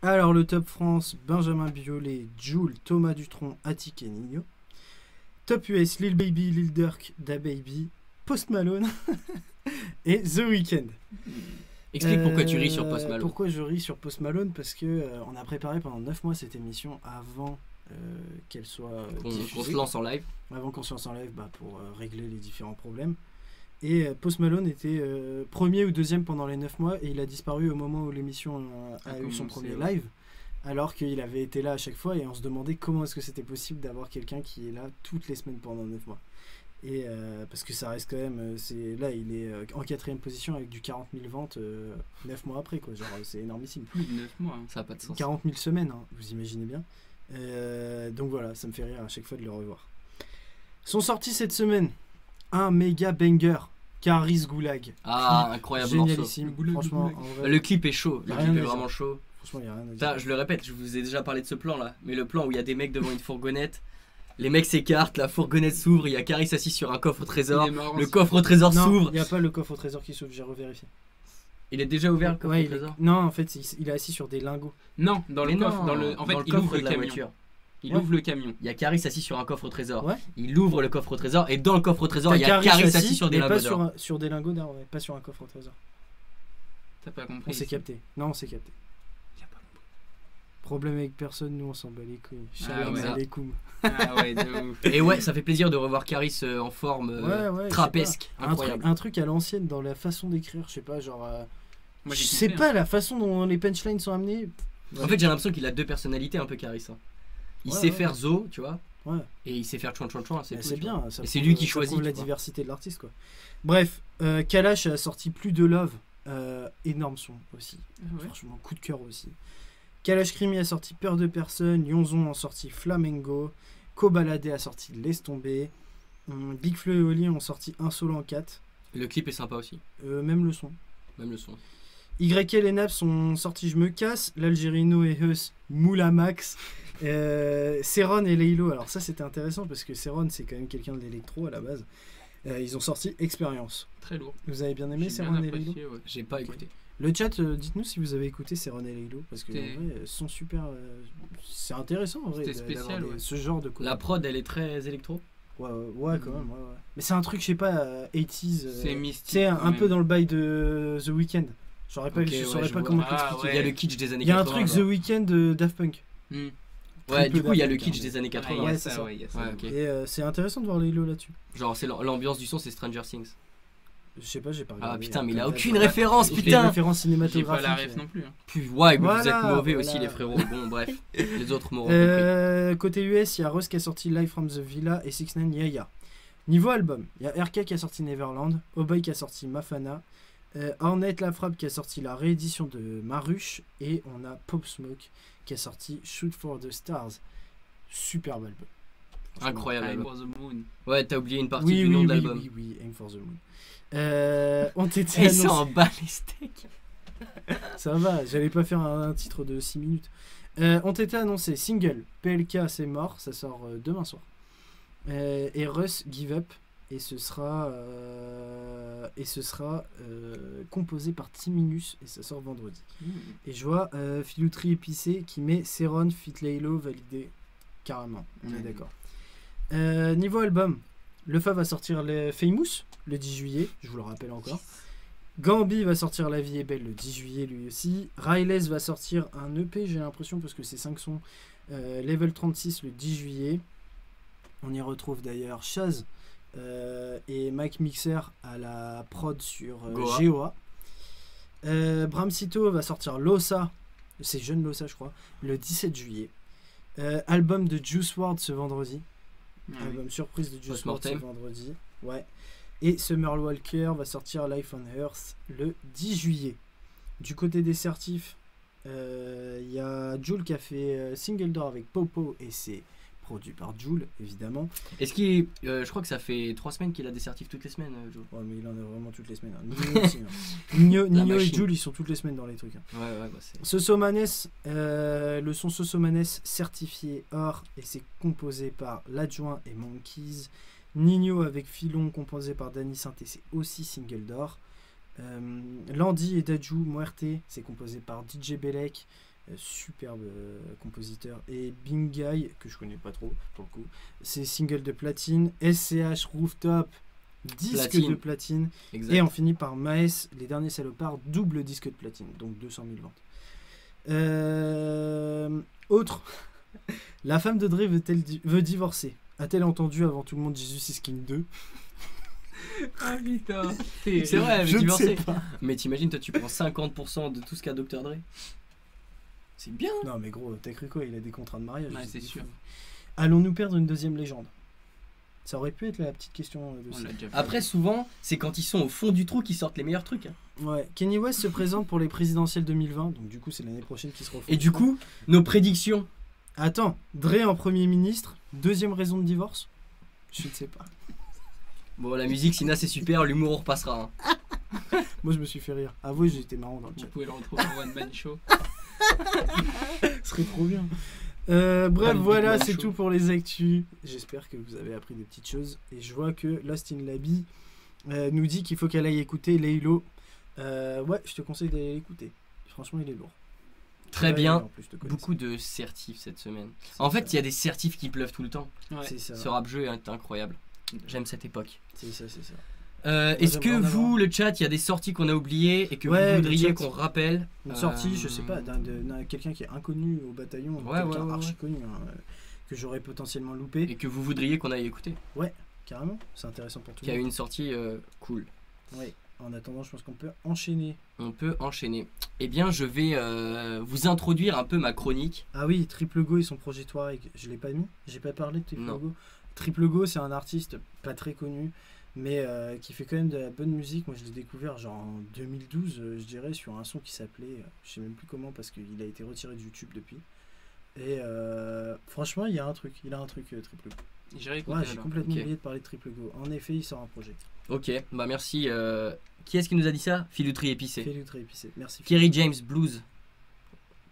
Alors le top France, Benjamin Biolay, Jul, Thomas Dutronc, Attic et Nino. Top US, Lil Baby, Lil Durk, DaBaby, Post Malone et The Weeknd. Explique pourquoi tu ris sur Post Malone. Pourquoi je ris sur Post Malone? Parce que on a préparé pendant 9 mois cette émission avant qu'elle soit qu'on se lance en live. Avant qu'on se lance en live pour régler les différents problèmes. Et Post Malone était premier ou deuxième pendant les 9 mois et il a disparu au moment où l'émission a eu son premier live. Alors qu'il avait été là à chaque fois et on se demandait comment est-ce que c'était possible d'avoir quelqu'un qui est là toutes les semaines pendant 9 mois. Et parce que ça reste quand même, là il est en 4ème position avec du 40 000 ventes 9 mois après quoi, genre c'est énormissime. Plus de 9 mois, hein. Ça n'a pas de sens. 40 000 semaines, hein, vous imaginez bien. Donc voilà, ça me fait rire à chaque fois de le revoir. Sont sortis cette semaine un méga banger, Karis Goulag. Ah, incroyable génialissime, morceau. Franchement, en vrai, Le clip est chaud, le Rien clip à est dire. vraiment chaud. franchement, il n'y a rien à dire. Putain, je le répète, je vous ai déjà parlé de ce plan là, mais le plan où il y a des mecs devant une fourgonnette, les mecs s'écartent, la fourgonnette s'ouvre, il y a Karis assis sur un coffre au trésor, Il est marrant, le ce- coffre au trésor Non, s'ouvre. il n'y a pas le coffre au trésor qui s'ouvre, j'ai revérifié. Il est déjà ouvert le coffre Ouais, au trésor. non, en fait, il est assis sur des lingots. Non, dans le Mais coffre. non, En fait, dans le il coffre ouvre de le la camion. voiture. Il Ouais. ouvre le camion. Il y a Karis assis sur un coffre au trésor. Ouais. Il ouvre le coffre au trésor et dans le coffre au trésor, il y a T'as Karis assis sur des mais pas lingots d'or. sur des lingots d'or, ouais, pas sur un coffre au trésor. T'as pas compris. On s'est ici. capté. Non, on s'est capté. J'ai pas compris. Problème avec personne, nous on s'en bat les couilles. Ah Shalom ouais. aleikoum. Ah ouais, de ouf. Et ouais, ça fait plaisir de revoir Karis en forme Ouais, trapesque, Un truc, incroyable. un truc à l'ancienne dans la façon d'écrire, je sais pas, genre. Moi, Je j'ai sais kiffé, pas la façon dont les punchlines sont amenées. En fait, j'ai l'impression qu'il a deux personnalités un peu Karis. Hein. Il Ouais, sait ouais. faire Zo, tu vois, Ouais. et il sait faire chouin chouin chouin, c'est Mais tout. c'est tu vois. bien. Ça Et c'est prouve- lui qui ça choisit, prouve la tu vois. diversité de l'artiste, quoi. Bref, Kalash a sorti Plus de Love. Énorme son aussi. Ah ouais. Franchement, coup de cœur aussi. Kalash Krimi a sorti Peur de personne. Yonzon a sorti Flamengo. Kobalade a sorti Laisse tomber. Big Flo et Oli ont sorti Insolent 4. Le clip est sympa aussi, Même le son. même le son. YL et Naps ont sorti Je me casse. L'Algérino et Heus Moula Max. Céron et Leilo. Alors ça c'était intéressant parce que Céron c'est quand même quelqu'un de l'électro à la base. Ils ont sorti Expérience. Très lourd. Vous avez bien aimé J'ai Céron bien et Leilo? apprécié, ouais. J'ai pas Ok. écouté. Le chat, dites-nous si vous avez écouté Céron et Leilo parce que C'était- en vrai, sont super. C'est intéressant en vrai C'était d'avoir spécial, ouais. ce genre de La collab. prod, elle est très électro. Ouais, quand même. Ouais. Mais c'est un truc, je sais pas, 80s. C'est mystique. Tu sais, quand un même. peu dans le bail de The Weeknd. Je saurais Ok, pas je vois. comment Ah, t'expliquer. Il y a le kitsch des années Il y a un 80. truc The Weeknd de Daft Punk. Hmm. Ouais, peu du coup, il y a le Daft kitsch Punk, des années Ah, 80. il y a Ouais, c'est ça, ça. ouais, il y a ça. Ouais, ok. Et c'est intéressant de voir Leilo là-dessus. Genre, c'est l'ambiance du son, c'est Stranger Things. Je sais pas, j'ai pas Ah regardé. putain, mais il a Peut-être. aucune référence, Les putain! références J'ai pas cinématographiques. la ref non plus. hein. Puis, ouais, mais vous Voilà, êtes mauvais voilà. aussi, les frérots. Bon, bref, les autres m'auront compris. Côté US, il y a Russ qui a sorti Live from the Villa et 6ix9ine Yaya. Niveau album, il y a RK qui a sorti Neverland, Obey qui a sorti Mafana, Hornet Lafrappe qui a sorti la réédition de Maruche et on a Pop Smoke qui a sorti Shoot for the Stars. Superbe album. Incroyable Time album. for the Moon. Ouais, t'as oublié une partie Oui, du oui, nom oui, de l'album. oui, Aim for the Moon. Ont été Et annoncés. ça en bat les steaks. Ça va, j'allais pas faire un titre de 6 minutes. Ont été annoncés single PLK c'est mort, ça sort demain soir. Et Russ Give Up et ce sera composé par Timinus et ça sort vendredi. Et je vois Filoutri épicé qui met Céron Fit Laylo validé carrément, on est Ouais. d'accord. Niveau album, Le Fa va sortir le Famous le 10 juillet, je vous le rappelle encore. Gambi va sortir La Vie est belle le 10 juillet lui aussi. Riles va sortir un EP, j'ai l'impression, parce que c'est 5 sons. Level 36 le 10 juillet. On y retrouve d'ailleurs Chaz et Mike Mixer à la prod sur Goa. GOA. Bramsito va sortir Losa, c'est jeune Losa je crois, le 17 juillet. Album de Juice WRLD ce vendredi. Ah oui. Album surprise de Juice WRLD ce Post-mortem. vendredi. Ouais. Et Summer Walker va sortir Life on Earth le 10 juillet. Du côté des certifs, il y a Jul qui a fait Single Door avec Popo et c'est produit par Jul évidemment. Est-ce qu'il. Je crois que ça fait 3 semaines qu'il a des certifs toutes les semaines, Joe. Ouais, mais il en a vraiment toutes les semaines. Hein. Nino aussi. Hein. Nino et machine. Jul ils sont toutes les semaines dans les trucs. Hein. Ouais, bah c'est. Sosomanes, le son Sosomanes certifié or et c'est composé par l'adjoint et Monkeys. Nino avec Filon composé par Danny Saint et c'est aussi single d'or. Landy et Daju Muerte c'est composé par DJ Belek, superbe compositeur. Et Bingai, que je connais pas trop pour le coup, c'est single de platine. SCH Rooftop, disque Platine. de platine. Exact. Et on finit par Maes, Les Derniers Salopards, double disque de platine, donc 200 000 ventes. Autre, la femme de Dre veut divorcer. A-t-elle entendu avant tout le monde Jesus is King 2? Ah putain. C'est vrai, elle Je veut ne sais divorcer. pas. Mais t'imagines, toi, tu prends 50% de tout ce qu'a Dr. Dre. C'est bien. Non mais gros, t'as cru quoi? Il a des contrats de mariage. Ouais, c'est sûr. Allons-nous perdre une deuxième légende? Ça aurait pu être la petite question de On ça. l'a déjà fait. Après, souvent, c'est quand ils sont au fond du trou qu'ils sortent les meilleurs trucs. Hein. Ouais, Kanye West se présente pour les présidentielles 2020, donc du coup c'est l'année prochaine qu'il se refait. Et du coup, nos prédictions. Attends, Dre en premier ministre, deuxième raison de divorce? Je ne sais pas. Bon, la musique, Sina, c'est super, l'humour, on repassera. Hein. Moi je me suis fait rire. Avouez, j'étais marrant dans le Vous chat. pouvez le retrouver en One Man Show. Ce serait trop bien. Bref, Big voilà, Man c'est Show. tout pour les actus. J'espère que vous avez appris des petites choses. Et je vois que Lost in Labby nous dit qu'il faut qu'elle aille écouter Laylo. Ouais, je te conseille d'aller l'écouter. Franchement, il est lourd. Très Ouais, bien. en plus, je te connais. Beaucoup de certifs cette semaine. C'est En fait, ça. il y a des certifs qui pleuvent tout le temps. Ouais. C'est ça. Ce rap-jeu est incroyable. J'aime cette époque. C'est ça, c'est ça. Est-ce que j'aimerais en vous, avoir. le chat, il y a des sorties qu'on a oubliées et que Ouais, vous le voudriez chat. qu'on rappelle Une sortie, je sais pas, d'un quelqu'un qui est inconnu au bataillon, Ouais, quelqu'un ouais, archi ouais. connu, hein, que j'aurais potentiellement loupé. et que vous voudriez qu'on aille écouter, Carrément, c'est intéressant pour tout qui le a eu monde. une sortie cool. Ouais. En attendant, je pense qu'on peut enchaîner. On peut enchaîner. Eh bien, je vais vous introduire un peu ma chronique. Ah oui, Triple Go et son projet Touareg, je l'ai pas mis, j'ai pas parlé de Triple Non. Go. Triple Go, c'est un artiste pas très connu, mais qui fait quand même de la bonne musique. Moi, je l'ai découvert genre en 2012, je dirais, sur un son qui s'appelait, je sais même plus comment, parce qu'il a été retiré de YouTube depuis. Et franchement, il a un truc, Triple Go. J'irai écouter Ouais, j'ai alors. complètement Ok. oublié de parler de Triple Go. En effet, il sort un projet. Ok, bah merci. Qui est-ce qui nous a dit ça? Filouterie épicée. Fais-le très épicé. Merci. Kerry James Blues.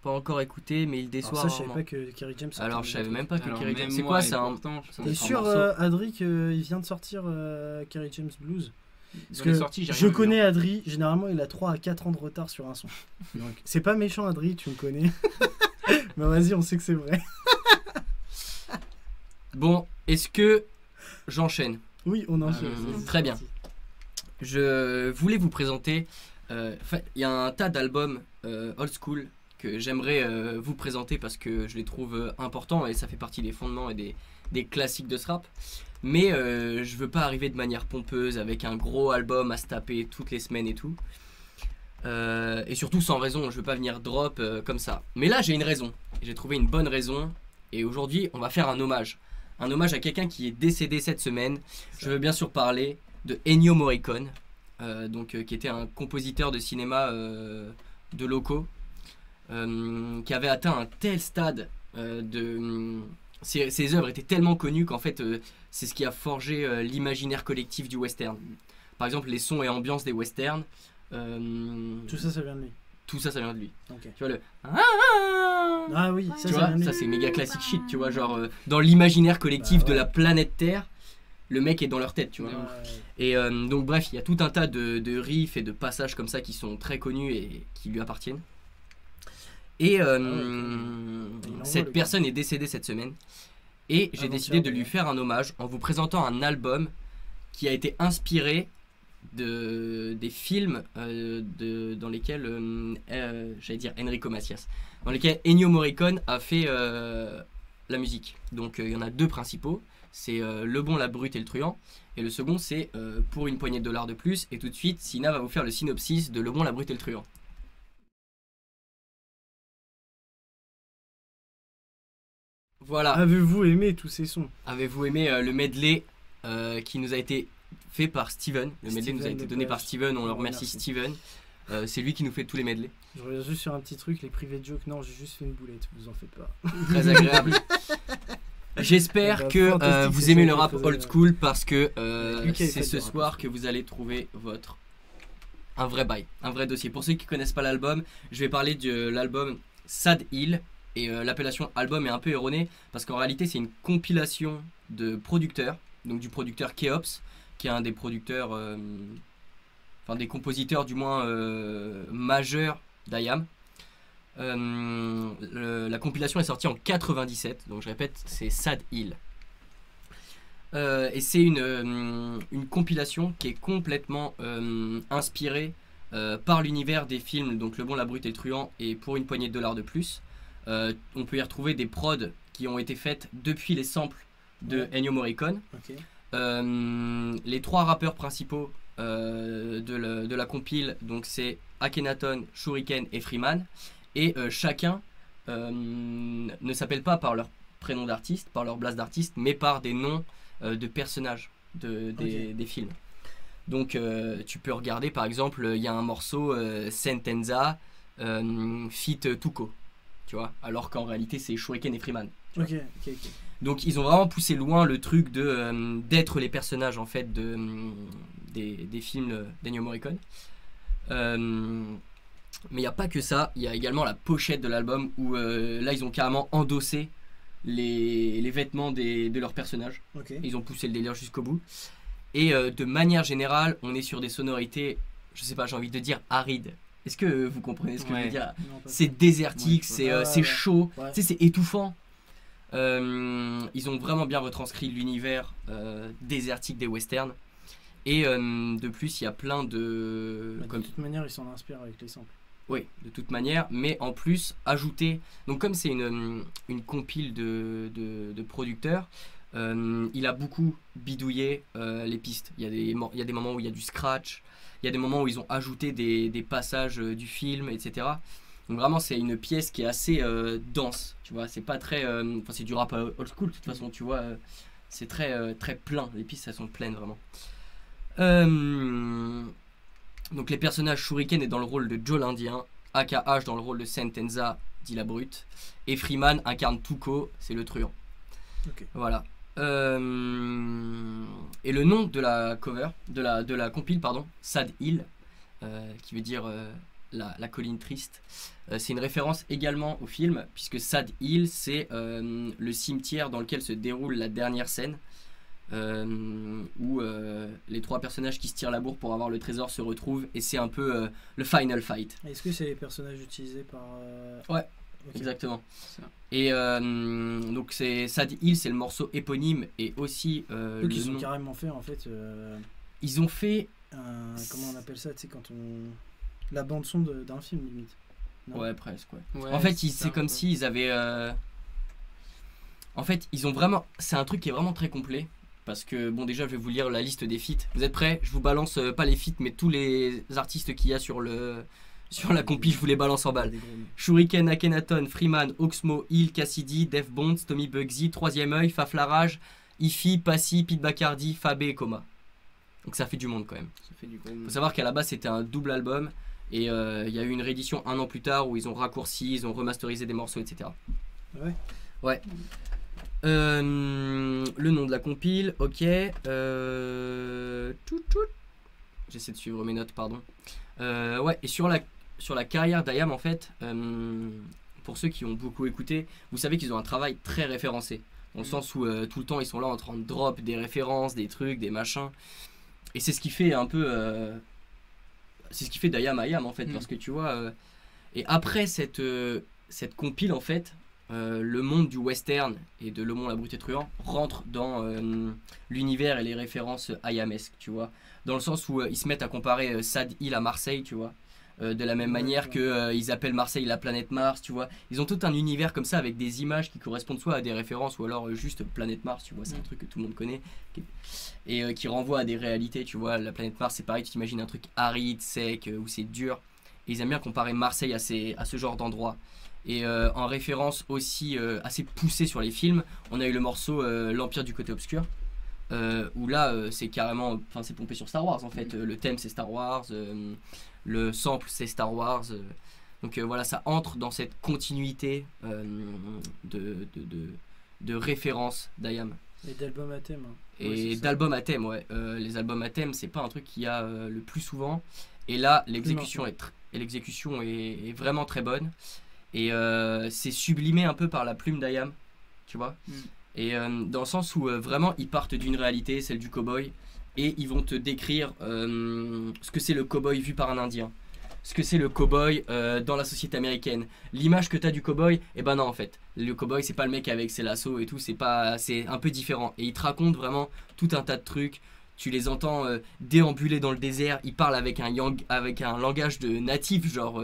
Pas encore écouté, mais il Alors déçoit ça, je savais rarement. pas que Kerry James. sortait Alors, un je savais truc. même pas que Alors, Kerry James. même C'est moi, quoi et ça pourtant, ça T'es me sûr, semble un morceau. Adri, qu'il vient de sortir Kerry James Blues? Parce Dans les que sorties, j'ai je rien vu, connais hein. Adri, généralement il a 3 à 4 ans de retard sur un son. Donc, c'est pas méchant Adri, tu me connais. Mais vas-y, on sait que c'est vrai. Bon, est-ce que j'enchaîne? Oui, on enchaîne. Mmh, très bien. Je voulais vous présenter. Il y a un tas d'albums old school que j'aimerais vous présenter parce que je les trouve importants et ça fait partie des fondements et des classiques de ce rap. Mais je veux pas arriver de manière pompeuse avec un gros album à se taper toutes les semaines et tout. Et surtout sans raison, je veux pas venir drop comme ça. Mais là j'ai une raison, j'ai trouvé une bonne raison et aujourd'hui on va faire un hommage. Un hommage à quelqu'un qui est décédé cette semaine. Je veux bien sûr parler de Ennio Morricone, qui était un compositeur de cinéma de locaux, qui avait atteint un tel stade ses œuvres étaient tellement connues qu'en fait c'est ce qui a forgé l'imaginaire collectif du western. Par exemple les sons et ambiances des westerns, Tout ça, ça vient de lui. tout ça vient de lui. Ok. Tu vois le Ah oui, ça, tu ça vois, vient de ça lui. c'est méga classique shit, tu vois, genre dans l'imaginaire collectif Bah ouais. de la planète Terre, le mec est dans leur tête, tu vois. Ouais. Et donc bref, il y a tout un tas de riffs et de passages comme ça qui sont très connus et qui lui appartiennent. Et Il envoie, cette le personne est décédée cette semaine. Et j'ai Avant-hier, décidé de lui d'ailleurs. faire un hommage en vous présentant un album qui a été inspiré des films dans lesquels, j'allais dire Enrico Macias, dans lesquels Ennio Morricone a fait la musique. Donc il y en a deux principaux, c'est Le Bon, la Brute et le Truand, et le second c'est Pour une poignée de dollars de plus, et tout de suite Sina va vous faire le synopsis de Le Bon, la Brute et le Truand. Voilà. Avez-vous aimé tous ces sons? Avez-vous aimé le medley qui nous a été fait par Steven? Le medley Steven nous a été donné Lepage. par Steven, on le On remercie remercie. Steven. C'est lui qui nous fait tous les medleys. Je reviens juste sur un petit truc, les privés jokes. Non, j'ai juste fait une boulette, vous en faites pas. Très agréable. J'espère Bah, que fantastique, vous c'est aimez ça le qui est rap très old agréable. school parce que Lucas est c'est fan ce de rap soir old que vous allez trouver un vrai bail, un vrai dossier. Pour ceux qui connaissent pas l'album, je vais parler de l'album Sad Hill. Et l'appellation album est un peu erronée parce qu'en réalité c'est une compilation de producteurs, donc du producteur Keops, qui est un des producteurs, enfin des compositeurs du moins majeurs d'IAM. La compilation est sortie en 97, donc je répète, c'est Sad Hill. Et c'est une compilation qui est complètement inspirée par l'univers des films, donc Le Bon, la Brute et le Truand, et Pour une poignée de dollars de plus. On peut y retrouver des prods qui ont été faites depuis les samples de Ennio Morricone. Ok. Les 3 rappeurs principaux de la compile, donc c'est Akhenaton, Shuriken et Freeman, et chacun ne s'appelle pas par leur prénom d'artiste, par leur blase d'artiste, mais par des noms de personnages des films. Donc tu peux regarder par exemple, il y a un morceau Sentenza feat Tuco, tu vois, alors qu'en réalité c'est Shuriken et Freeman. Ok. Donc ils ont vraiment poussé loin le truc d'être les personnages en fait des films d'Ennio Morricone. Mais il n'y a pas que ça, il y a également la pochette de l'album où là ils ont carrément endossé les vêtements de leurs personnages. Okay. Ils ont poussé le délire jusqu'au bout. Et de manière générale, on est sur des sonorités, je sais pas, j'ai envie de dire arides. Est-ce que vous comprenez ce que je veux dire? C'est désertique, c'est chaud, tu sais, c'est étouffant. Ils ont vraiment bien retranscrit l'univers désertique des westerns. Et de plus, il y a plein de... De toute manière, ils s'en inspirent avec les samples. Oui, de toute manière, mais en plus, ajouter... Donc comme c'est une compile de producteurs, il a beaucoup bidouillé les pistes. Il y a des moments où il y a du scratch, il y a des moments où ils ont ajouté des passages du film, etc. Donc vraiment, c'est une pièce qui est assez dense, tu vois. C'est pas très... Enfin, c'est du rap old school, de toute façon, tu vois. C'est très, très plein, les pistes, elles sont pleines, vraiment. Donc les personnages, Shuriken est dans le rôle de Joe l'Indien, AKH dans le rôle de Sentenza, dit la brute, et Freeman incarne Tuco, c'est le truand. Okay. Voilà. Et le nom de la cover, de la compile, pardon, Sad Hill, qui veut dire la colline triste, c'est une référence également au film, puisque Sad Hill, c'est le cimetière dans lequel se déroule la dernière scène. Où les 3 personnages qui se tirent la bourre pour avoir le trésor se retrouvent, et c'est un peu le final fight. Est-ce que c'est les personnages utilisés par... Ouais, okay. Exactement. Et donc c'est Sad Hill, c'est le morceau éponyme, et aussi ils ont carrément fait en fait... Ils ont fait... comment on appelle ça, tu sais, quand on... La bande son d'un film limite. Non, ouais, presque, ouais. En fait, c'est comme s'ils avaient... En fait, ils ont vraiment... C'est un truc qui est vraiment très complet. Parce que, bon, déjà, je vais vous lire la liste des feats. Vous êtes prêts? Je vous balance pas les feats, mais tous les artistes qu'il y a sur la compil, je vous les balance en balle. Shuriken, Akhenaton, Freeman, Oxmo, Hill, Cassidy, Def Bonds, Tommy Bugsy, Troisième Œil, Faflarage, Ifi, Passy, Pete Bacardi, Fabé et Coma. Donc ça fait du monde quand même. Il faut savoir qu'à la base, c'était un double album. Et il y a eu une réédition 1 an plus tard où ils ont raccourci, ils ont remasterisé des morceaux, etc. Ouais. Ouais. Le nom de la compile, ok. J'essaie de suivre mes notes, pardon. Ouais, et sur la carrière d'IAM, en fait, pour ceux qui ont beaucoup écouté, vous savez qu'ils ont un travail très référencé. Dans le sens où tout le temps ils sont là en train de drop des références, des trucs, des machins. Et c'est ce qui fait un peu. C'est ce qui fait d'IAM IAM, en fait, parce que tu vois. Et après cette compile, en fait. Le monde du western et de Le Bon, la Brute et le Truand rentre dans l'univers et les références IAMesques, tu vois, dans le sens où ils se mettent à comparer Sad Hill à Marseille, tu vois, de la même manière que ils appellent Marseille la planète Mars, tu vois. Ils ont tout un univers comme ça avec des images qui correspondent soit à des références ou alors juste planète Mars, tu vois, c'est un truc que tout le monde connaît et qui renvoie à des réalités, tu vois. La planète Mars, c'est pareil, tu t'imagines un truc aride, sec, où c'est dur, et ils aiment bien comparer Marseille à ce genre d'endroit. Et en référence aussi assez poussée sur les films, on a eu le morceau L'Empire du côté obscur, où là c'est carrément, enfin c'est pompé sur Star Wars en fait. Le thème c'est Star Wars, le sample c'est Star Wars, donc voilà, ça entre dans cette continuité de références d'IAM. Et d'albums à thème. Hein. Et d'albums à thème, ouais. Les albums à thème, c'est pas un truc qu'il y a le plus souvent. Et là, l'exécution est vraiment très bonne. Et c'est sublimé un peu par la plume d'IAM, tu vois. Et dans le sens où vraiment ils partent d'une réalité, celle du cow-boy, et ils vont te décrire ce que c'est le cow-boy vu par un indien. ce que c'est le cow-boy dans la société américaine. L'image que t'as du cow-boy, et ben non en fait. Le cow-boy c'est pas le mec avec ses lassos et tout, c'est un peu différent. Et il te raconte vraiment tout un tas de trucs. Tu les entends déambuler dans le désert, ils parlent avec un langage de natif, genre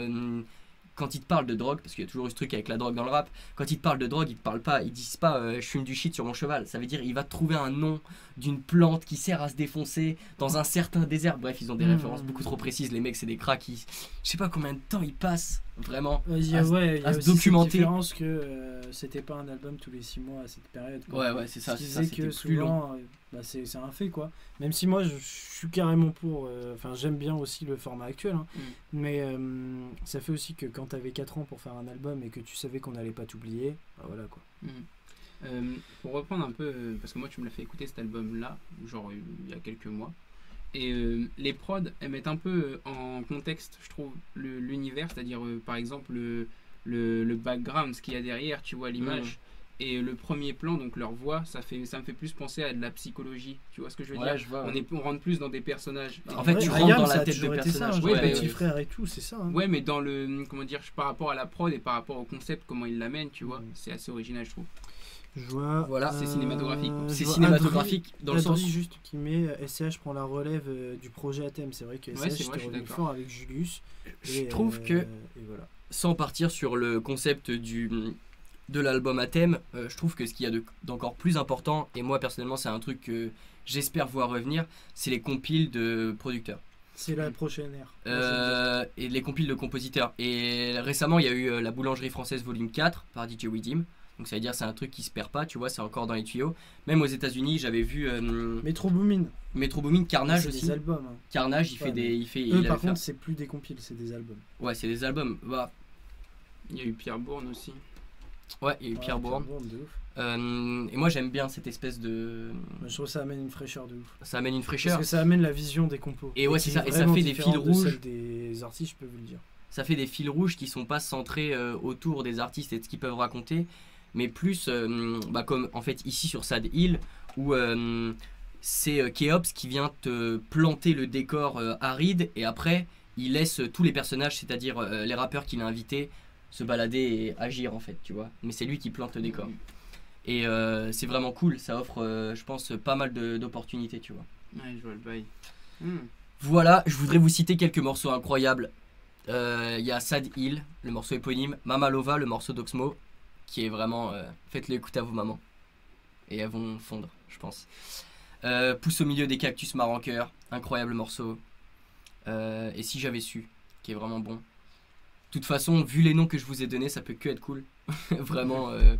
quand ils te parlent de drogue, parce qu'il y a toujours eu ce truc avec la drogue dans le rap, quand ils te parlent de drogue, ils disent pas je fume du shit sur mon cheval, ça veut dire il va trouver un nom d'une plante qui sert à se défoncer dans un certain désert. Bref, ils ont des références beaucoup trop précises, les mecs c'est des cracks, je sais pas combien de temps ils passent vraiment il y a à se documenter. Cette différence que c'était pas un album tous les 6 mois à cette période, quoi. Ouais c'est ça, c'était que plus long. C'est un fait, quoi. Même si moi je suis carrément pour, j'aime bien aussi le format actuel, hein. Mais ça fait aussi que quand t'avais 4 ans pour faire un album et que tu savais qu'on allait pas t'oublier, bah voilà quoi. Pour reprendre un peu, parce que moi tu me l'as fait écouter cet album là, genre il y a quelques mois, et les prods elles mettent un peu en contexte, je trouve, l'univers, c'est-à-dire par exemple le background, ce qu'il y a derrière, tu vois l'image. Et le premier plan, donc leur voix, ça me fait plus penser à de la psychologie. Tu vois ce que je veux dire? Je vois. On rentre plus dans des personnages. En fait, tu rentres dans la tête de personnages. Petit frère et tout, c'est ça. Hein. Ouais, mais dans par rapport à la prod et par rapport au concept, comment ils l'amènent, tu vois, c'est assez original, je trouve. Je vois. Voilà, c'est cinématographique. C'est cinématographique dans le sens. juste qui met SCH prend la relève du projet à thème. C'est vrai que SCH était revenu fort avec Julius. Je trouve que, voilà. Sans partir sur le concept de l'album à thème, je trouve que ce qu'il y a d'encore plus important, et moi personnellement c'est un truc que j'espère voir revenir, c'est les compiles de producteurs. C'est la prochaine ère. Et les compiles de compositeurs. Et récemment il y a eu la Boulangerie Française volume 4 par DJ Widim. Donc ça veut dire c'est un truc qui se perd pas, tu vois, c'est encore dans les tuyaux. Même aux États-Unis j'avais vu Metro Boomin, Carnage aussi. Des albums. Hein. Carnage par contre c'est plus des compiles, c'est des albums. Ouais, c'est des albums. Bah, il y a eu Pierre Bourne aussi. Ouais, il y a eu Pierre Bourne. De ouf. Et moi j'aime bien cette espèce de. Je trouve que ça amène une fraîcheur de ouf. Ça amène une fraîcheur. Parce que ça amène la vision des compos. Et ouais, c'est ça. Et ça fait des fils rouges. Celle des artistes, je peux vous le dire. Ça fait des fils rouges qui sont pas centrés autour des artistes et de ce qu'ils peuvent raconter, mais plus comme en fait ici sur Sad Hill où c'est Keops qui vient te planter le décor aride et après il laisse tous les personnages, c'est-à-dire les rappeurs qu'il a invités, se balader et agir en fait, tu vois. Mais c'est lui qui plante le décor. Et c'est vraiment cool, ça offre je pense pas mal d'opportunités, tu vois. Ouais, je vois le bail. Voilà, je voudrais vous citer quelques morceaux incroyables. Il y a Sad Hill, le morceau éponyme, Mama Lova, le morceau d'Oxmo, qui est vraiment faites-le écouter à vos mamans et elles vont fondre, je pense. Pousse au milieu des cactus Marancoeur, incroyable morceau. Et si j'avais su, qui est vraiment bon. De toute façon, vu les noms que je vous ai donnés, ça peut que être cool. Vraiment. Enfin,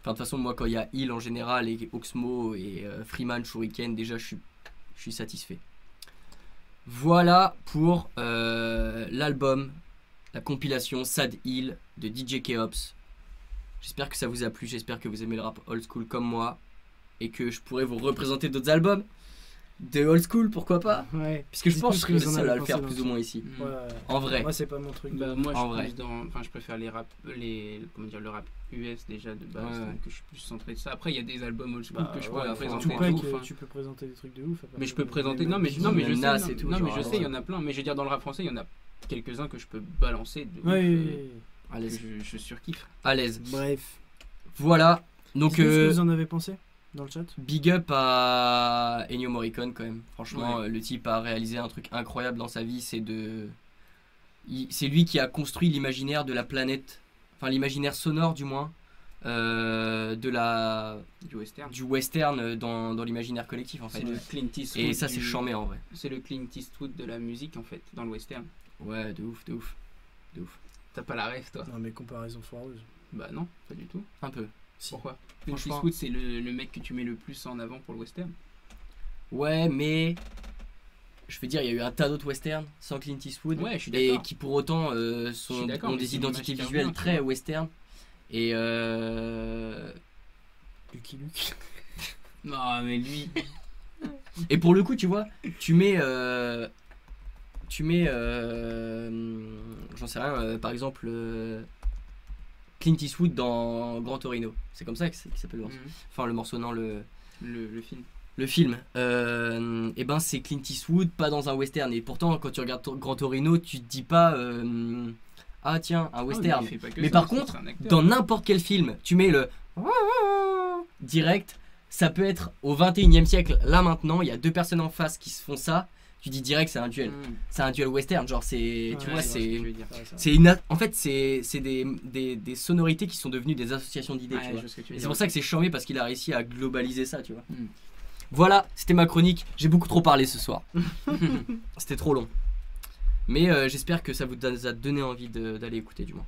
de toute façon, moi, quand il y a Hill en général et Oxmo et Freeman, Shuriken, déjà, je suis satisfait. Voilà pour l'album, la compilation Sad Hill de DJ Keops. J'espère que ça vous a plu, j'espère que vous aimez le rap old school comme moi et que je pourrai vous représenter d'autres albums de old school, pourquoi pas. Ouais. Puisque je pense que je suis le seul à le faire plus ou moins ici. Ouais. En vrai. Moi c'est pas mon truc. Moi en vrai. je préfère le rap US déjà de base, donc je suis plus centré de ça. Après il y a des albums old school que je pourrais présenter de ouf. Tu peux présenter des trucs de ouf. Mais je peux présenter je sais il y en a plein, mais je veux dire dans le rap français il y en a quelques-uns que je peux balancer de à l'aise. Je surkiffe. À l'aise. Bref. Voilà. Donc ce que vous en avez pensé dans le chat. Big up à Ennio Morricone quand même. Franchement, le type a réalisé un truc incroyable dans sa vie, c'est lui qui a construit l'imaginaire de la planète, enfin l'imaginaire sonore du moins, du western dans l'imaginaire collectif en fait. C'est le Clint Eastwood. Et ça c'est chambé en vrai. C'est le Clint Eastwood de la musique en fait, dans le western. Ouais, de ouf. T'as pas la rêve toi? Non mais comparaison foireuse. Bah non, pas du tout. Un peu. Si. Pourquoi? Clint Eastwood c'est le mec que tu mets le plus en avant pour le western. Ouais, mais je veux dire, il y a eu un tas d'autres westerns sans Clint Eastwood, ouais, je suis d'accord. et qui pour autant ont des identités visuelles très western. Et Lucky Luke. Non mais lui. Et pour le coup, tu vois, tu mets j'en sais rien, par exemple Clint Eastwood dans Gran Torino. C'est comme ça qu'il s'appelle le morceau. Enfin le morceau, non, le film. Le film, et ben c'est Clint Eastwood, pas dans un western. Et pourtant, quand tu regardes Gran Torino, tu te dis pas ah tiens, un western. Mais par contre, dans n'importe quel film, tu mets le direct, ça peut être au 21e siècle. Là maintenant, il y a deux personnes en face qui se font ça. Tu dis direct, c'est un duel. C'est un duel western, genre c'est, tu vois, en fait c'est des sonorités qui sont devenues des associations d'idées, tu vois. Et c'est pour ça que c'est charmé parce qu'il a réussi à globaliser ça, tu vois. Voilà, c'était ma chronique. J'ai beaucoup trop parlé ce soir. C'était trop long. Mais j'espère que ça vous a donné envie d'aller écouter du moins.